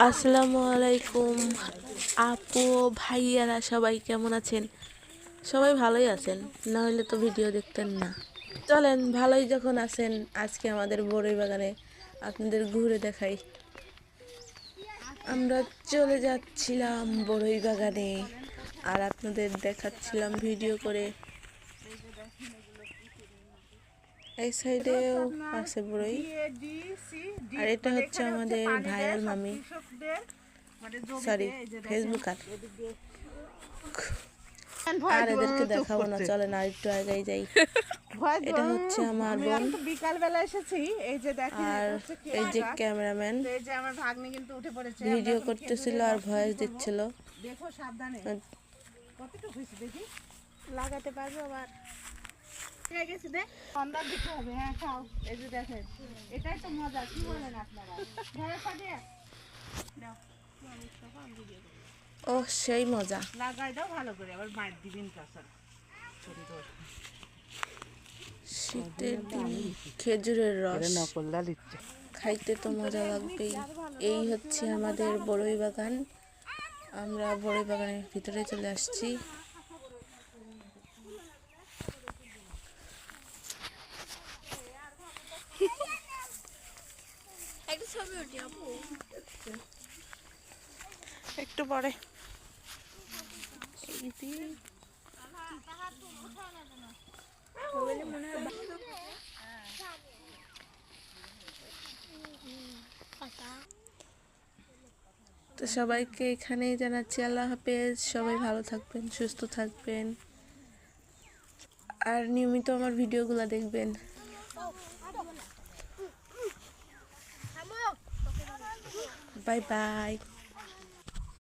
আসসালামু আলাইকুম আপু ভাইয়ারা সবাই কেমন আছেন? সবাই ভালোই আছেন, না হলে তো ভিডিও দেখতেন না। চলেন, ভালোই যখন আছেন, আজকে আমাদের বড়ই বাগানে আপনাদের ঘুরে দেখাই। আমরা চলে যাচ্ছিলাম বড়ই বাগানে আর আপনাদের দেখাচ্ছিলাম ভিডিও করে। এই সাইডেও আছে বড়ই, আর এটা হচ্ছে আমাদের ভাইরাল মামি, সরি ফেসবুকার। আর এদেরকে দেখাবো না, চলে না একটু আগাই যাই। এটা হচ্ছে আমার বোন, বিকাল বেলা এসেছি। এই যে দেখেন, আর এই যে ক্যামেরাম্যান এই যে আমার ভাগ্নি কিন্তু উঠে পড়েছে, ভিডিও করতেছিল আর ভয়েস দিচ্ছিল। দেখো সাবধানে। কতটুকু হয়েছে দেখি, লাগাতে পারবো আবার। হয়ে গেছে দে, সন্ধ্যার দিতে হবে। হ্যাঁ খাও। এই যে দেখেন, এটাই তো মজা, কি বলেন আপনারা? ভরসা দিয়ে দাও, ও সেই মজা। লাগাই দাও ভালো করে, আবার মায়ের দিবেন কাছে। শীতের দিনে খেজুরের রস খাইতে তো মজা লাগবেই। এই হচ্ছে আমাদের বড়ই বাগান। আমরা বড়ই বাগানের ভিতরে চলে আসছি। একটু পরে তো সবাইকে এখানেই জানাচ্ছি আল্লাহ হাফেজ। সবাই ভালো থাকবেন, সুস্থ থাকবেন, আর নিয়মিত আমার ভিডিওগুলো দেখবেন। Bye bye.